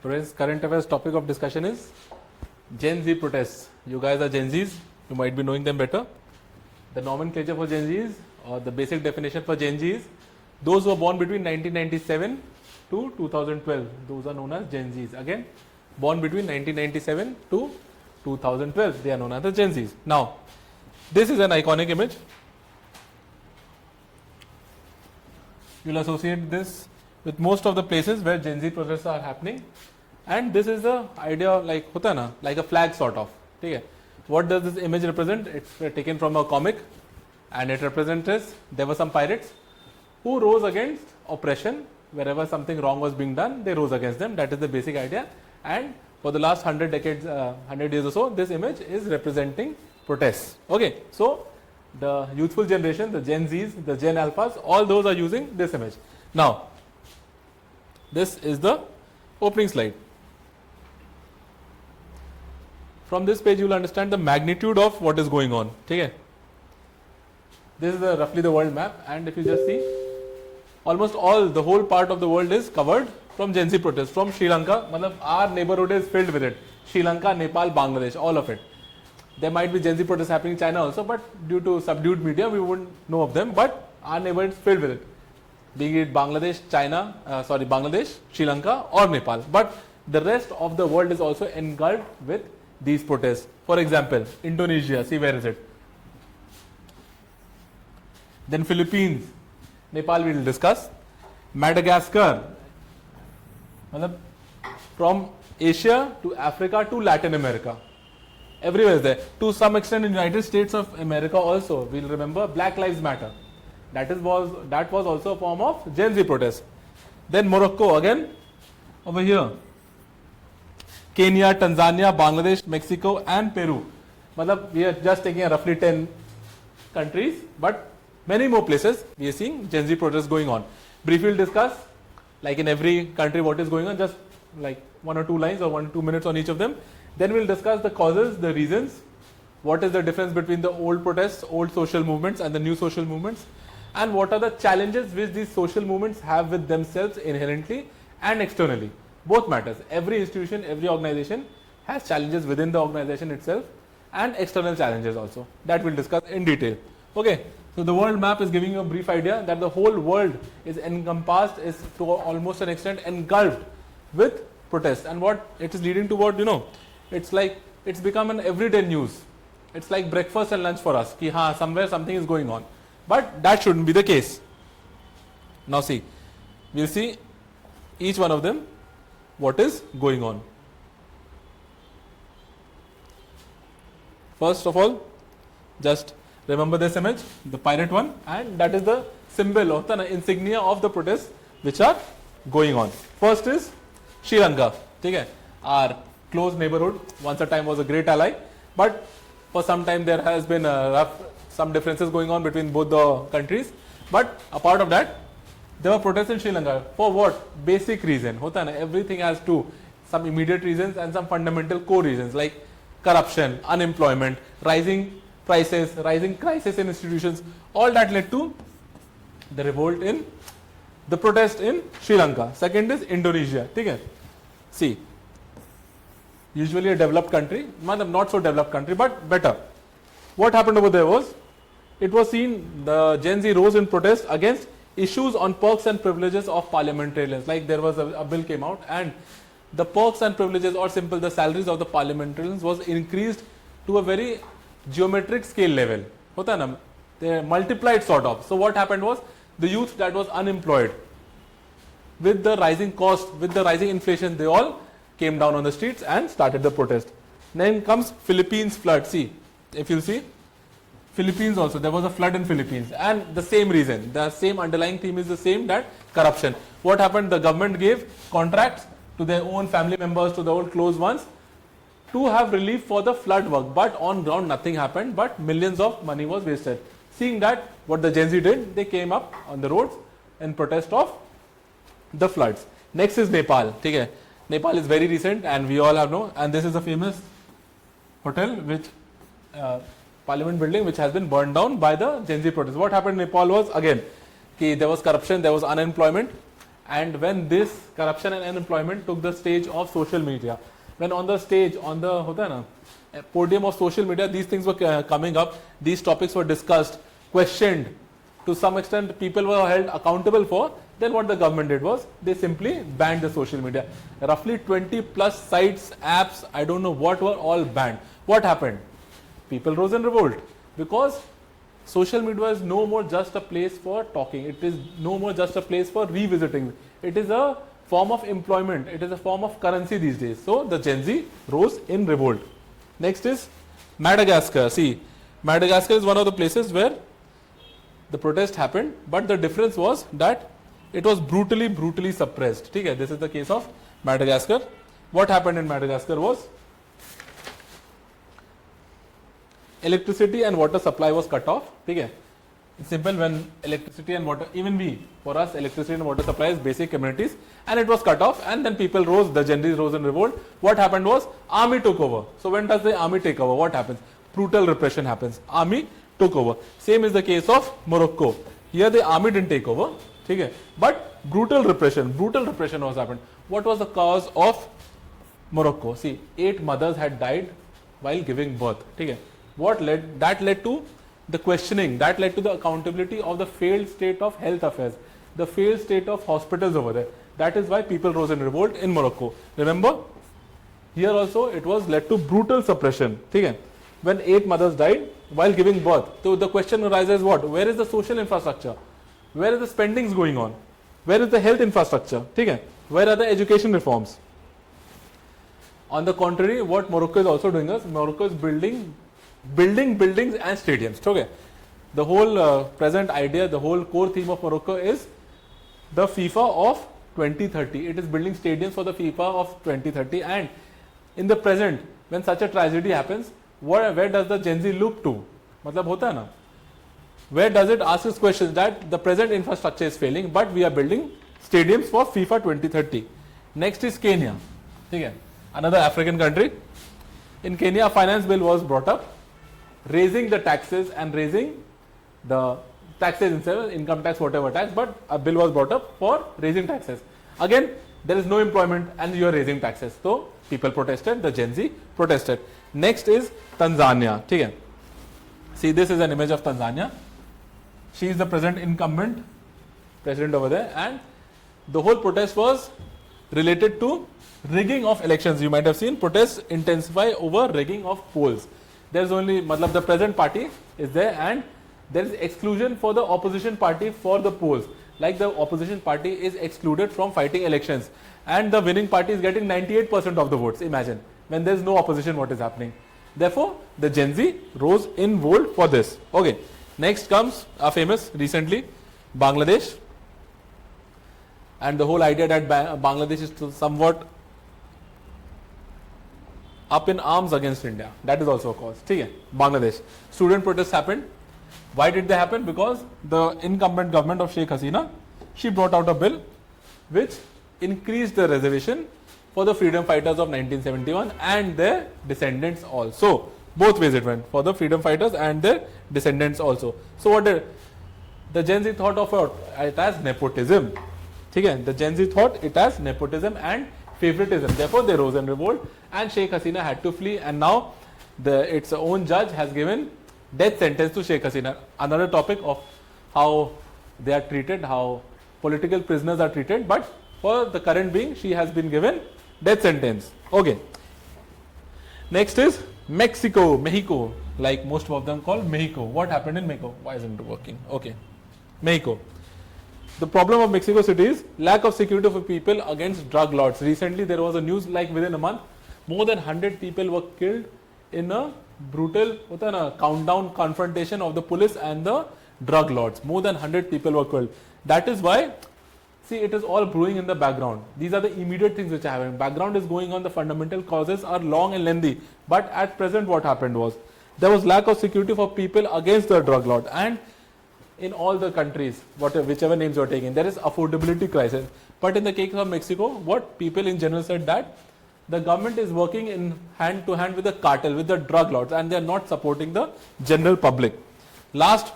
Today's current affairs topic of discussion is Gen Z protests. You guys are Gen Zs, you might be knowing them better. The nomenclature for Gen Zs or the basic definition for Gen Z is those who were born between 1997 to 2012. Those are known as Gen Zs. Again, born between 1997 to 2012. They are known as the Gen Zs. Now, this is an iconic image. You'll associate this with most of the places where Gen Z protests are happening. And this is the idea like hota na, like a flag sort of. Okay. What does this image represent? It's taken from a comic and it represents there were some pirates who rose against oppression. Wherever something wrong was being done, they rose against them. That is the basic idea. And for the last 100 decades, 100 years or so, this image is representing protests. Okay, so the youthful generation, the Gen Zs, the Gen Alphas, all those are using this image. Now, this is the opening slide. From this page, you will understand the magnitude of what is going on. Okay? This is roughly the world map, and if you just see, almost the whole part of the world is covered from Gen Z protests. From Sri Lanka, our neighborhood is filled with it. Sri Lanka, Nepal, Bangladesh, all of it. There might be Gen Z protests happening in China also, but due to subdued media, we wouldn't know of them. But our neighborhood is filled with it, be it Bangladesh, Bangladesh, Sri Lanka, or Nepal. But the rest of the world is also engulfed with these protests. For example, Indonesia, see where is it? Then Philippines, Nepal we will discuss. Madagascar, from Asia to Africa to Latin America. Everywhere is there. To some extent in United States of America also, we will remember Black Lives Matter. That was also a form of Gen Z protest. Then Morocco again, over here. Kenya, Tanzania, Bangladesh, Mexico and Peru. We are just taking roughly 10 countries, but many more places we are seeing Gen Z protests going on. Briefly discuss, like in every country, what is going on, just like 1 or 2 lines or 1 or 2 minutes on each of them. Then we will discuss the causes, the reasons, what is the difference between the old protests, old social movements and the new social movements, and what are the challenges which these social movements have with themselves inherently and externally. Both matters. Every institution, every organization has challenges within the organization itself and external challenges also. That we'll discuss in detail. Okay. So the world map is giving you a brief idea that the whole world is encompassed, is to almost an extent engulfed with protests. And what it is leading to, what, it's like it's become an everyday news. It's like breakfast and lunch for us. Ki haan, somewhere something is going on. But that shouldn't be the case. Now see, we'll see each one of them, what is going on. First of all, just remember this image, the pirate one, and that is the symbol of the insignia of the protests which are going on. First is Sri Lanka. Okay? Our close neighborhood, once a time was a great ally, but for some time there has been some differences going on between both the countries. But apart of that, there were protests in Sri Lanka. For what? Basic reason. Everything has some immediate reasons and some fundamental core reasons like corruption, unemployment, rising prices, rising crisis in institutions. All that led to the revolt in the protest in Sri Lanka. Second is Indonesia. Okay? See, usually a developed country, not so developed country, but better. What happened over there was, it was seen the Gen Z rose in protest against issues on perks and privileges of parliamentarians. Like there was a bill came out and the perks and privileges, or simple the salaries of the parliamentarians was increased to a very geometric scale level. They multiplied sort of. So what happened was, the youth that was unemployed, with the rising cost, with the rising inflation, they all came down on the streets and started the protest. Then comes Philippines flood. See, if you see, Philippines also, there was a flood in Philippines, and the same reason, the same underlying theme is the same, that corruption. What happened? The government gave contracts to their own family members, to the old close ones, to have relief for the flood work, but on ground nothing happened, but millions of money was wasted. Seeing that, what the Gen Z did, they came up on the roads in protest of the floods. Next is Nepal. Okay? Nepal is very recent and we all have known, and this is a famous hotel which parliament building which has been burned down by the Gen Z protests. What happened in Nepal was, again, there was corruption, there was unemployment, And when this corruption and unemployment took the stage of social media, when on the stage, on the hota hai na, podium of social media, these things were coming up, these topics were discussed, questioned, to some extent people were held accountable for, then what the government did was, they simply banned the social media. Roughly 20 plus sites, apps, I don't know what, were all banned. What happened? People rose in revolt, because social media is no more just a place for talking. It is no more just a place for revisiting. It is a form of employment. It is a form of currency these days. So the Gen Z rose in revolt. Next is Madagascar. See, Madagascar is one of the places where the protest happened, but the difference was that it was brutally suppressed. Okay, this is the case of Madagascar. What happened in Madagascar was, electricity and water supply was cut off. Okay, it's simple. When electricity and water, even for us, electricity and water supply is basic commodities, and it was cut off, and then people rose, the Gen Z rose in revolt. What happened was, army took over. So when does the army take over? What happens? Brutal repression happens. Army took over. Same is the case of Morocco. Here the army didn't take over, okay, but brutal repression was happened. What was the cause of Morocco? See, 8 mothers had died while giving birth. Okay. What led? That led to the questioning, that led to the accountability of the failed state of health affairs, the failed state of hospitals over there. That is why people rose in revolt in Morocco. Remember, here also it was led to brutal suppression. Okay. When 8 mothers died while giving birth, so the question arises, what? Where is the social infrastructure? Where are the spendings going on? Where is the health infrastructure? Okay. Where are the education reforms? On the contrary, what Morocco is also doing is, Morocco is building buildings and stadiums. Okay. The whole present idea, the whole core theme of Morocco is the FIFA of 2030. It is building stadiums for the FIFA of 2030, and in the present, when such a tragedy happens, where does the Gen Z look to? Matlab hota hai na? Where does it ask its questions that the present infrastructure is failing, but we are building stadiums for FIFA 2030. Next is Kenya. Okay. Another African country. In Kenya, a finance bill was brought up, raising the taxes and raising the taxes instead of income tax, whatever tax, but a bill was brought up for raising taxes. Again, there is no employment and you are raising taxes. So people protested, the Gen Z protested. Next is Tanzania. Okay. See, this is an image of Tanzania. She is the present incumbent president over there, and the whole protest was related to rigging of elections. You might have seen protests intensify over rigging of polls. There is only, matlab, the present party is there, and there is exclusion for the opposition party for the polls. Like the opposition party is excluded from fighting elections, and the winning party is getting 98% of the votes. Imagine, when there is no opposition, what is happening. Therefore, the Gen Z rose in revolt for this. Okay. Next comes a famous recently, Bangladesh, and the whole idea that Bangladesh is somewhat up in arms against India. That is also a cause. Okay. Bangladesh. Student protests happened. Why did they happen? Because the incumbent government of Sheikh Hasina, she brought out a bill which increased the reservation for the freedom fighters of 1971 and their descendants also. Both ways it went, for the freedom fighters and their descendants also. So what did the Gen Z thought of it as nepotism. Okay. The Gen Z thought it as nepotism and favoritism. Therefore, they rose in revolt, and Sheikh Hasina had to flee. And now, its own judge has given death sentence to Sheikh Hasina. Another topic of how they are treated, how political prisoners are treated. But for the current being, she has been given death sentence. Okay. Next is Mexico, like most of them call Mexico. What happened in Mexico? Why isn't it working? Okay. Mexico. The problem of Mexico City is lack of security for people against drug lords. Recently, there was a news like within a month, more than 100 people were killed in a brutal countdown confrontation of the police and the drug lords. More than 100 people were killed. That is why, see, it is all brewing in the background. These are the immediate things which are happening. Background is going on. The fundamental causes are long and lengthy. But at present, what happened was, there was lack of security for people against the drug lord. And in all the countries, whichever names you are taking, there is affordability crisis. But in the case of Mexico, what people in general said that the government is working in hand to hand with the cartel, with the drug lords, and they are not supporting the general public. Last,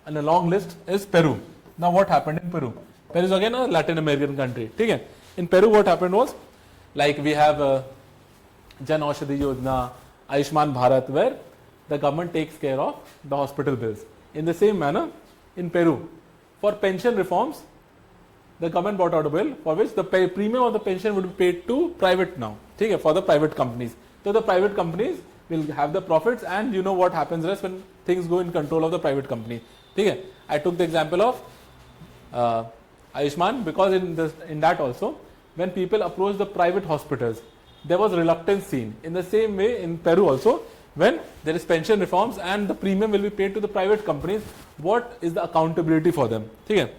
and a long list, is Peru. Now what happened in Peru? Peru is again a Latin American country. Okay? In Peru, what happened was, like we have Jan Aushadhi Yojana, Ayushman Bharat, where the government takes care of the hospital bills. In the same manner, in Peru, for pension reforms, the government brought out a bill for which the premium of the pension would be paid to private now, okay, for the private companies. So the private companies will have the profits, and you know what happens rest when things go in control of the private company. Okay? I took the example of Ayushman because in that also, when people approach the private hospitals, there was reluctance seen. In the same way, in Peru also, when there is pension reforms and the premium will be paid to the private companies, what is the accountability for them? Okay?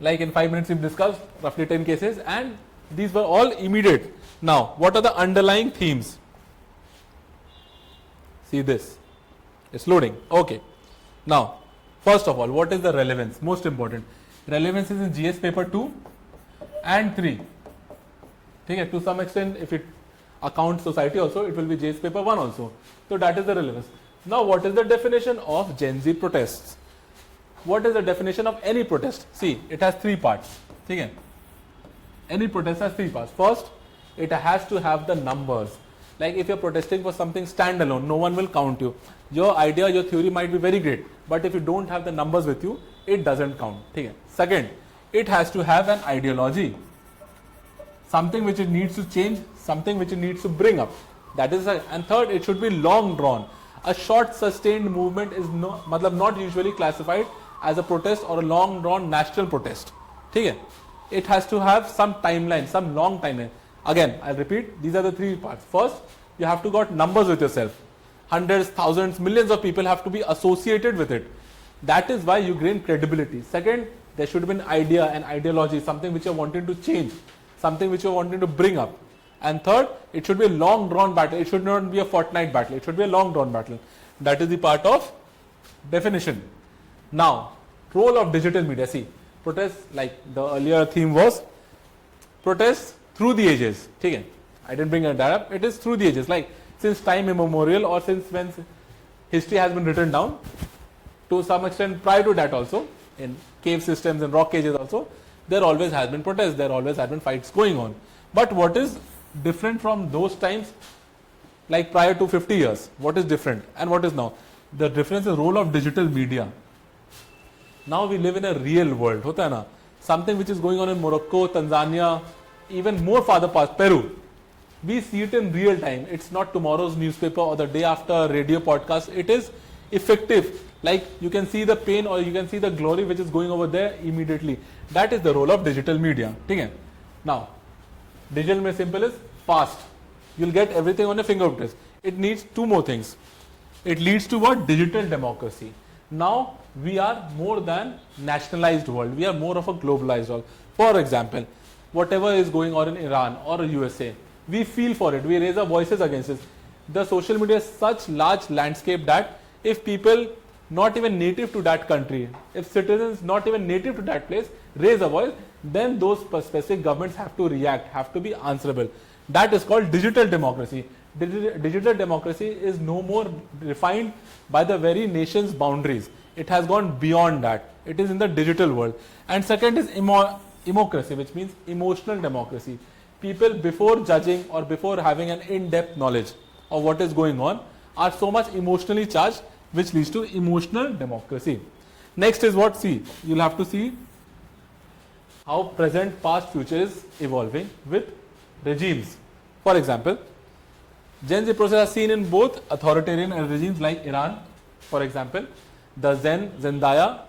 Like in 5 minutes we've discussed roughly 10 cases, and these were all immediate. Now, what are the underlying themes? See this. It's loading. Okay. Now, first of all, what is the relevance? Most important. Relevance is in GS paper 2 and 3. Okay? To some extent, if it accounts society also, it will be GS paper 1 also. So that is the relevance. Now, what is the definition of Gen Z protests? What is the definition of any protest? See, it has 3 parts. Okay? Any protest has 3 parts. First, it has to have the numbers. Like if you're protesting for something standalone, no one will count you. Your idea, your theory might be very great, but if you don't have the numbers with you, it doesn't count. Okay? Second, it has to have an ideology. Something which it needs to change, something which it needs to bring up. That is, and third, it should be long drawn. A short sustained movement is not usually classified as a protest or a long drawn national protest. Okay? It has to have some timeline, some long timeline. Again, I'll repeat, these are the 3 parts. First, you have to got numbers with yourself. Hundreds, thousands, millions of people have to be associated with it. That is why you gain credibility. Second, there should be an idea, an ideology, something which you're wanting to change, something which you're wanting to bring up. And third, it should be a long drawn battle. It should not be a fortnight battle. It should be a long drawn battle. That is the part of definition. Now, role of digital media. See, protests, like the earlier theme was protests through the ages. Okay? I didn't bring that up. It is through the ages. Like since time immemorial, or since when history has been written down, to some extent prior to that also, in cave systems and rock cages also, there always has been protests. There always has been fights going on. But what is different from those times, like prior to 50 years? What is different and what is now? The difference is role of digital media. Now we live in a real world. Hota hai na? Something which is going on in Morocco, Tanzania, even more farther past, Peru. We see it in real time. It's not tomorrow's newspaper or the day after radio podcast. It is effective. Like you can see the pain or you can see the glory which is going over there immediately. That is the role of digital media. Okay? Now, digital media simple is fast. You'll get everything on your fingertips. It needs 2 more things. It leads to what? Digital democracy. Now, we are more than nationalized world. We are more of a globalized world. For example, whatever is going on in Iran or USA, we feel for it. We raise our voices against it. The social media is such large landscape that if people not even native to that country, if citizens not even native to that place raise a voice, then those specific governments have to react, have to be answerable. That is called digital democracy. Digital democracy is no more refined by the very nation's boundaries. It has gone beyond that. It is in the digital world. And second is democracy, which means emotional democracy. People, before judging or before having an in-depth knowledge of what is going on, are so much emotionally charged, which leads to emotional democracy. Next is what? See, you'll have to see how present, past, future is evolving with regimes. For example, Gen Z process are seen in both authoritarian regimes like Iran. For example, the Zendaya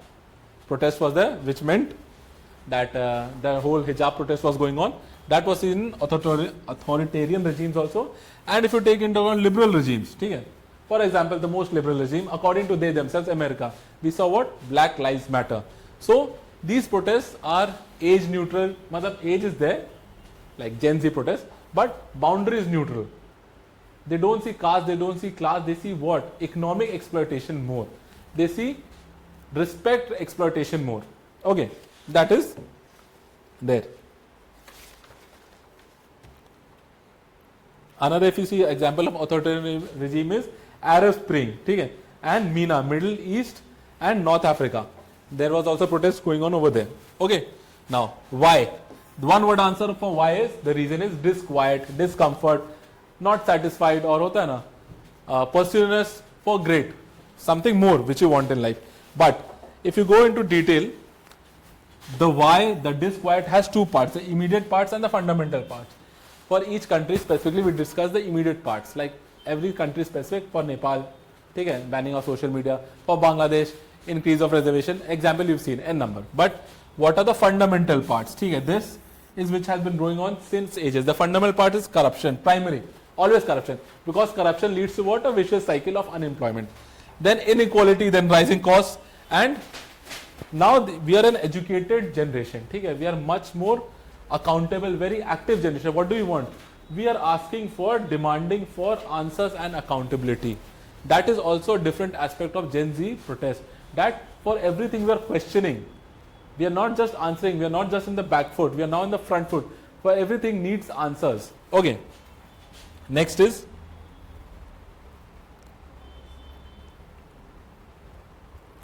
protest was there, which meant that the whole hijab protest was going on. That was seen in authoritarian regimes also. And if you take into account liberal regimes, okay? For example, the most liberal regime, according to they themselves, America, we saw what? Black Lives Matter. So, these protests are age neutral. Age is there, like Gen Z protests, but boundary is neutral. They don't see caste, they don't see class, they see what? Economic exploitation more. They see respect exploitation more. Okay, that is there. Another, if you see example of authoritarian regime is Arab Spring, okay? And MENA, Middle East and North Africa. There was also protest going on over there. Okay. Now, why? The one word answer for why is, the reason is disquiet, discomfort, not satisfied, or hota hai na, pursuance for great, something more which you want in life. But if you go into detail, the why, the disquiet has two parts, the immediate parts and the fundamental parts. For each country specifically, we discuss the immediate parts, like every country specific. For Nepal, okay, banning of social media. For Bangladesh, increase of reservation. Example you've seen, n number. But what are the fundamental parts? Okay, this is which has been going on since ages. The fundamental part is corruption, primary, always corruption, because corruption leads to what? A vicious cycle of unemployment. Then inequality, then rising costs, and now we are an educated generation. Okay, we are much more accountable, very active generation. What do we want? We are asking for, demanding for answers and accountability. That is also a different aspect of Gen Z protest. That for everything we are questioning. We are not just answering, we are not just in the back foot, we are now in the front foot. For everything needs answers. Okay. Next is,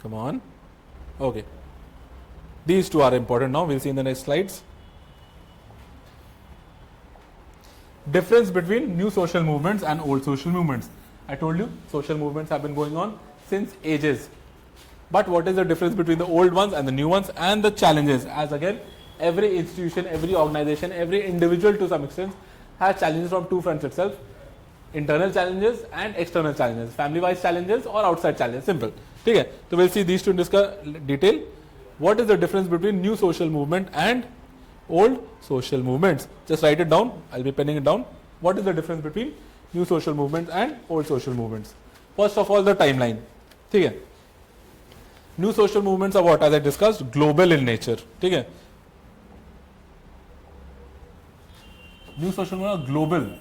come on. Okay. These two are important now, we'll see in the next slides. Difference between new social movements and old social movements. I told you, social movements have been going on since ages. But what is the difference between the old ones and the new ones, and the challenges? As again, every institution, every organization, every individual to some extent has challenges from two fronts itself. Internal challenges and external challenges. Family-wise challenges or outside challenges. Simple. Okay. So we'll see these two in detail. What is the difference between new social movement and old social movements? Just write it down. I'll be penning it down. What is the difference between new social movements and old social movements? First of all, the timeline. Okay. New social movements are what? As I discussed, global in nature. Okay. New social movements are global.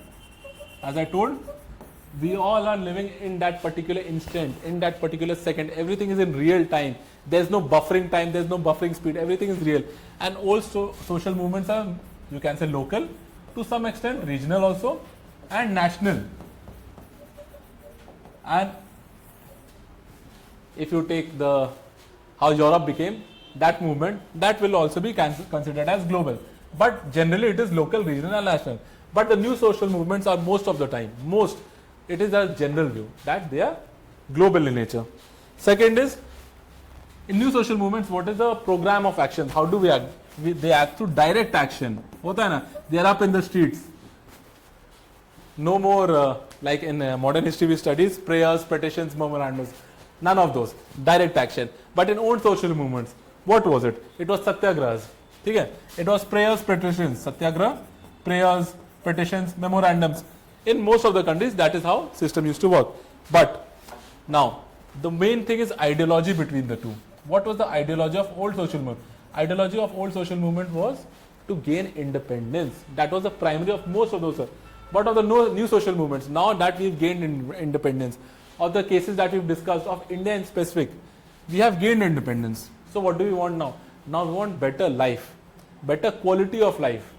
As I told, we all are living in that particular instant, in that particular second. Everything is in real time. There's no buffering time, there's no buffering speed. Everything is real. And all social movements are, you can say, local, to some extent regional also, and national. And if you take the how Europe became, that movement, that will also be considered as global. But generally it is local, regional and national. But the new social movements are most of the time, it is a general view that they are global in nature. Second is, in new social movements, what is the program of action? How do we act? They act through direct action. Hota hai na? They are up in the streets. No more like in modern history we studies, prayers, petitions, memorandums. None of those. Direct action. But in old social movements, what was it? It was satyagrahas. Okay? It was prayers, petitions. Satyagraha, prayers, petitions, memorandums. In most of the countries, that is how system used to work. But now, the main thing is ideology between the two. What was the ideology of old social movement? Ideology of old social movement was to gain independence. That was the primary of most of those. But of the new social movements, now that we've gained independence, of the cases that we've discussed of India in specific, we have gained independence. So what do we want now? Now we want better life, better quality of life.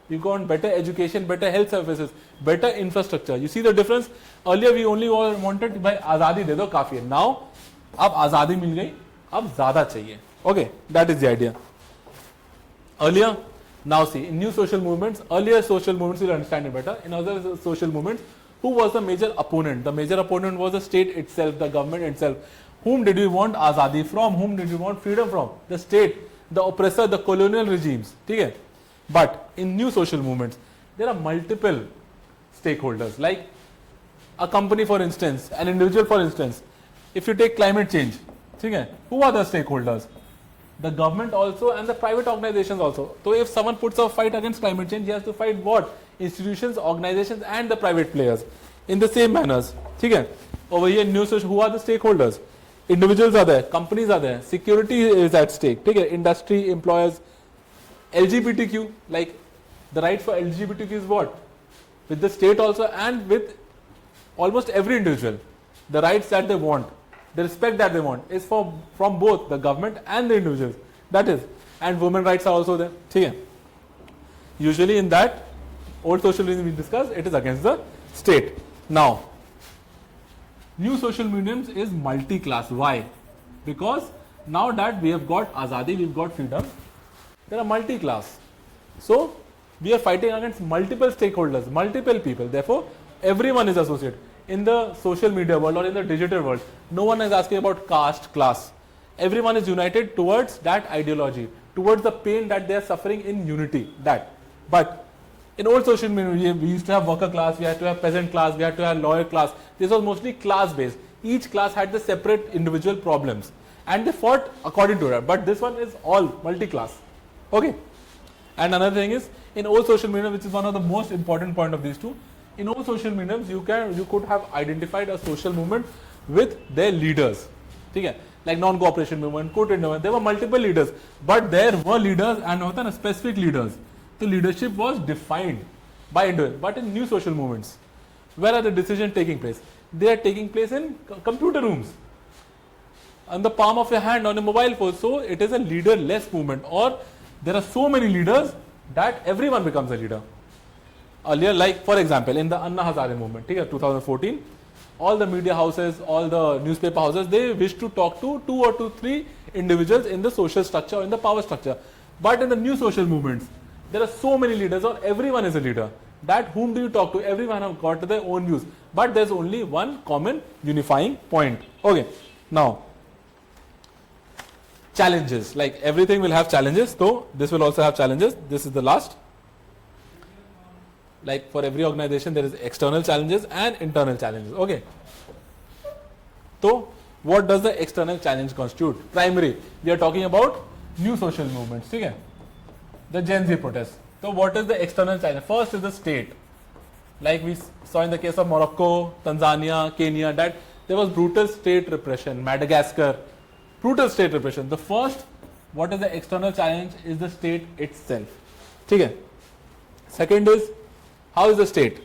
We want better education, better health services, better infrastructure. You see the difference? Earlier we only wanted by azadi de do kafi hai. Now, ab azadi mil gayi, ab zyada chahiye. Okay, that is the idea. Earlier, now see, in new social movements, earlier social movements will understand it better. In other social movements, who was the major opponent? The major opponent was the state itself, the government itself. Whom did you want azadi from? Whom did you want freedom from? The state, the oppressor, the colonial regimes. Okay? But in new social movements, there are multiple stakeholders, like a company for instance, an individual for instance. If you take climate change, okay, who are the stakeholders? The government also and the private organizations also. So if someone puts a fight against climate change, he has to fight what? Institutions, organizations and the private players in the same manners. Okay? Over here in new social, who are the stakeholders? Individuals are there, companies are there, security is at stake. Okay? Industry, employers, LGBTQ, like the right for LGBTQ is what? With the state also and with almost every individual. The rights that they want, the respect that they want is from both the government and the individuals. That is, and women rights are also there. Okay? Usually in that old socialism we discussed, it is against the state. Now, new social movements is multi-class. Why? Because now that we have got Azadi, we've got freedom, there are multi-class. So we are fighting against multiple stakeholders, multiple people. Therefore, everyone is associated. In the social media world or in the digital world, no one is asking about caste, class. Everyone is united towards that ideology, towards the pain that they are suffering in unity. That. But in old social media, we used to have worker class, we had to have peasant class, we had to have lawyer class. This was mostly class based. Each class had the separate individual problems and they fought according to that. But this one is all multi-class. Okay. And another thing is, in old social media, which is one of the most important point of these two, in all social mediums, you could have identified a social movement with their leaders. Okay? Like non-cooperation movement, quoted movement, there were multiple leaders, but there were leaders and specific leaders. The leadership was defined by individuals. But in new social movements, where are the decisions taking place? They are taking place in computer rooms, on the palm of your hand, on a mobile phone. So it is a leader-less movement, or there are so many leaders that everyone becomes a leader. Earlier, like for example, in the Anna Hazare movement, 2014, all the media houses, all the newspaper houses, they wish to talk to 2 or 3 individuals in the social structure or in the power structure. But in the new social movements, there are so many leaders, or everyone is a leader. That whom do you talk to? Everyone have got their own views. But there's only one common unifying point. Okay. Now, challenges. Like everything will have challenges, so this will also have challenges. This is the last. Like for every organization, there is external challenges and internal challenges. Okay. So, what does the external challenge constitute? Primary. We are talking about new social movements. Okay. The Gen Z protests. So, what is the external challenge? First is the state. Like we saw in the case of Morocco, Tanzania, Kenya, that there was brutal state repression. Madagascar, brutal state repression. The first, what is the external challenge, is the state itself. Okay. Second is, how is the state?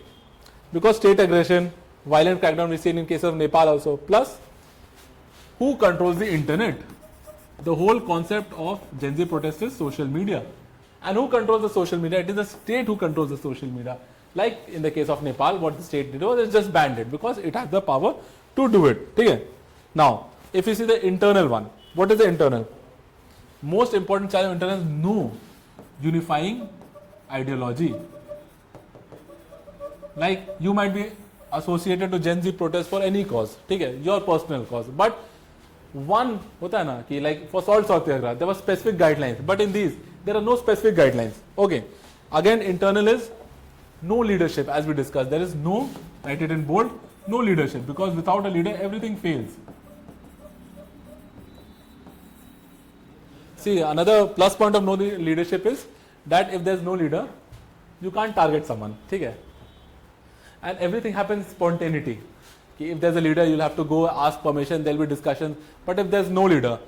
Because state aggression, violent crackdown we seen in case of Nepal also. Plus, who controls the internet? The whole concept of Gen Z protest is social media. And who controls the social media? It is the state who controls the social media. Like in the case of Nepal, what the state did was it just banned it because it has the power to do it. Okay? Now, if you see the internal one, what is the internal? Most important challenge internal is no unifying ideology. Like you might be associated to Gen Z protest for any cause, okay, your personal cause. But one, hota hai na, ki like for salt satyagraha, there were specific guidelines. But in these, there are no specific guidelines. Okay. Again, internal is no leadership, as we discussed. There is no, write it in bold, no leadership, because without a leader, everything fails. See, another plus point of no leadership is that if there is no leader, you can't target someone. Okay? And everything happens spontaneity. If there's a leader, you'll have to go ask permission, there'll be discussions. But if there's no leader,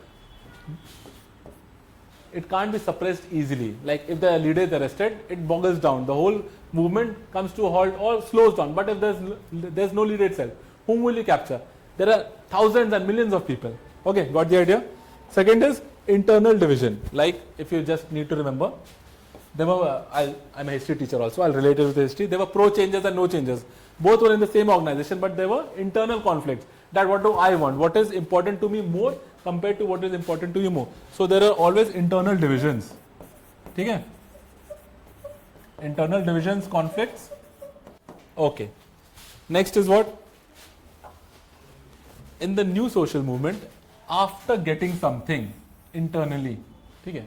it can't be suppressed easily. Like if the leader is arrested, it boggles down. The whole movement comes to a halt or slows down. But if there's no leader itself, whom will you capture? There are thousands and millions of people. Okay, got the idea? Second is internal division. Like if you just need to remember, there were, I'm a history teacher also, I'll relate it with history. There were pro changes and no changes. Both were in the same organization, but there were internal conflicts. That what do I want? What is important to me more compared to what is important to you more? So there are always internal divisions. Okay? Internal divisions, conflicts. Okay. Next is what? In the new social movement, after getting something internally, okay,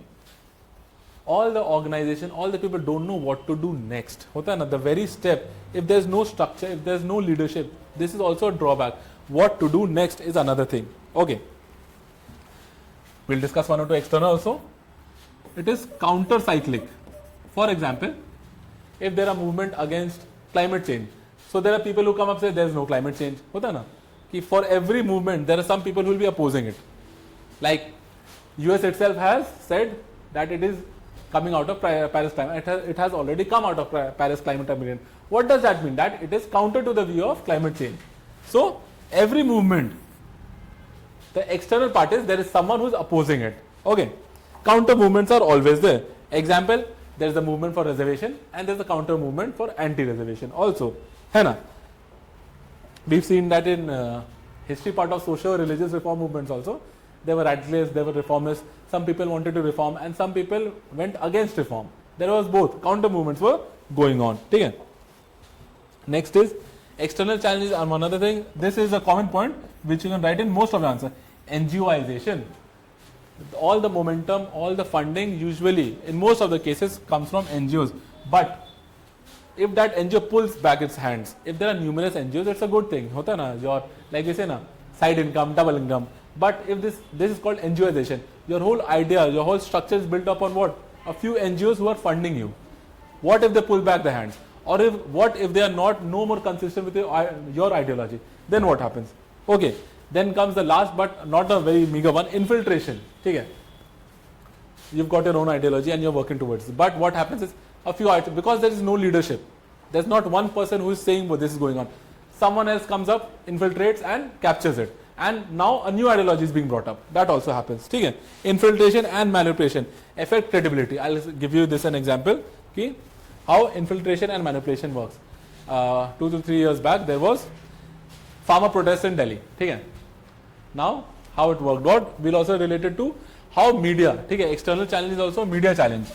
all the organization, all the people don't know what to do next. Hota hai na, the very step, if there's no structure, if there's no leadership, this is also a drawback. What to do next is another thing. Okay. We'll discuss one or two external also. It is counter-cyclic. For example, if there are movement against climate change, so there are people who come up and say there's no climate change. Hota hai na? Ki for every movement, there are some people who will be opposing it. Like US itself has said that it is coming out of Paris climate. It has already come out of Paris climate agreement. What does that mean? That it is counter to the view of climate change. So every movement, the external part is there is someone who is opposing it. Okay. Counter movements are always there. Example, there is a movement for reservation and there is a counter movement for anti-reservation also. Hai na? We've seen that in history part of social religious reform movements also. There were radicalists, there were reformists. Some people wanted to reform and some people went against reform. There was both. Counter movements were going on. Okay. Next is external challenges are one other thing. This is a common point which you can write in most of the answer. NGOization. All the momentum, all the funding usually in most of the cases comes from NGOs. But if that NGO pulls back its hands, if there are numerous NGOs, it's a good thing. Hota na, your, like we say na, side income, double income. But if this is called NGOization, your whole idea, your whole structure is built upon what? A few NGOs who are funding you. What if they pull back their hands? Or what if they are no more consistent with your ideology? Then what happens? Okay. Then comes the last but not a very meager one, infiltration. Okay. You've got your own ideology and you're working towards it. But what happens is because there is no leadership. There's not one person who is saying what this is going on. Someone else comes up, infiltrates and captures it. And now a new ideology is being brought up. That also happens. Okay. Infiltration and manipulation affect credibility. I'll give you this an example. Okay. How infiltration and manipulation works. 2 to 3 years back, there was farmer protests in Delhi. Okay. Now, how it worked out, we'll also relate it to how media, okay, external challenge is also media challenge.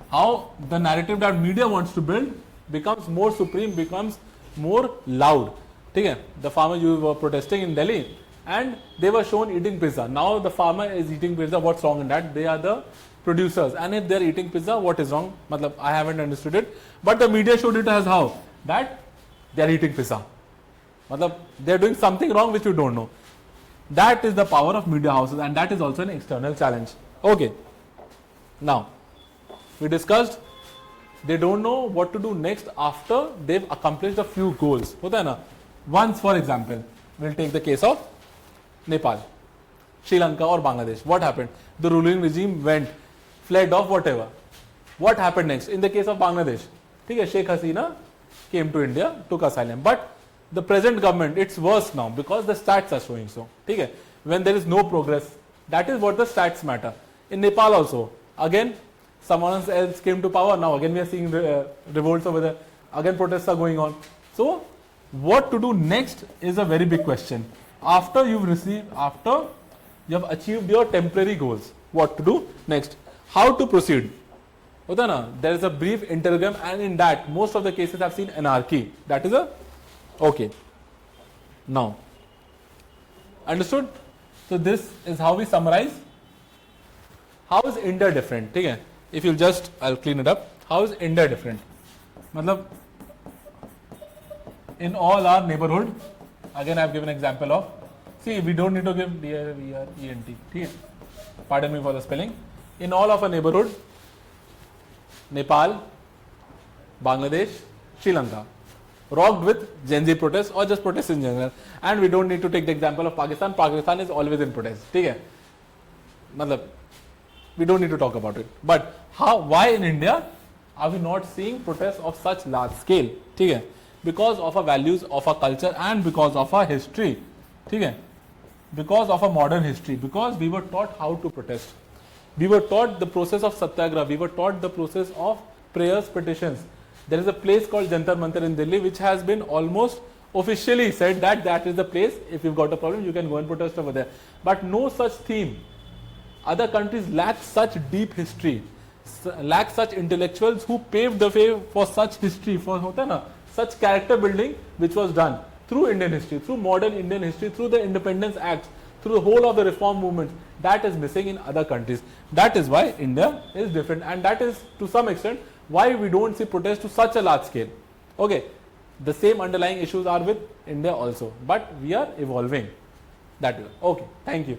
How the narrative that media wants to build becomes more supreme, becomes more loud. Okay. The farmer you were protesting in Delhi and they were shown eating pizza. Now the farmer is eating pizza. What's wrong in that? They are the producers, and if they are eating pizza, what is wrong? Matlab, I haven't understood it, but the media showed it as how? That they are eating pizza. Matlab, they are doing something wrong which you don't know. That is the power of media houses, and that is also an external challenge. Okay. Now, we discussed they don't know what to do next after they've accomplished a few goals. Hota hai na? Once, for example, we'll take the case of Nepal, Sri Lanka or Bangladesh. What happened? The ruling regime fled off, whatever. What happened next? In the case of Bangladesh, Sheikh Hasina came to India, took asylum. But the present government, it's worse now because the stats are showing so. When there is no progress, that is what the stats matter. In Nepal also, again, someone else came to power. Now again we are seeing revolts over there. Again protests are going on. So what to do next is a very big question. After you have achieved your temporary goals, what to do next? How to proceed? There is a brief interrogram, and in that most of the cases have seen anarchy. That is okay. Now, understood? So this is how we summarize. How is India different? Okay. If you'll just, I'll clean it up. How is India different? Matlab, in all our neighborhood, again I have given an example of, see, we don't need to give DRENT. Okay. Pardon me for the spelling. In all of our neighborhood, Nepal, Bangladesh, Sri Lanka, rocked with Gen Z protests or just protests in general. And we don't need to take the example of Pakistan. Pakistan is always in protest. Okay. We don't need to talk about it. But why in India are we not seeing protests of such large scale? Okay. Because of our values, of our culture, and because of our history. Okay. Because of our modern history. Because we were taught how to protest. We were taught the process of satyagraha. We were taught the process of prayers, petitions. There is a place called Jantar Mantar in Delhi which has been almost officially said that is the place. If you've got a problem, you can go and protest over there. But no such theme. Other countries lack such deep history, lack such intellectuals who paved the way for such history, for such character building which was done through Indian history, through modern Indian history, through the Independence Acts, through the whole of the reform movement. That is missing in other countries. That is why India is different, and that is to some extent why we don't see protests to such a large scale. Okay, the same underlying issues are with India also, but we are evolving that way. Okay, thank you.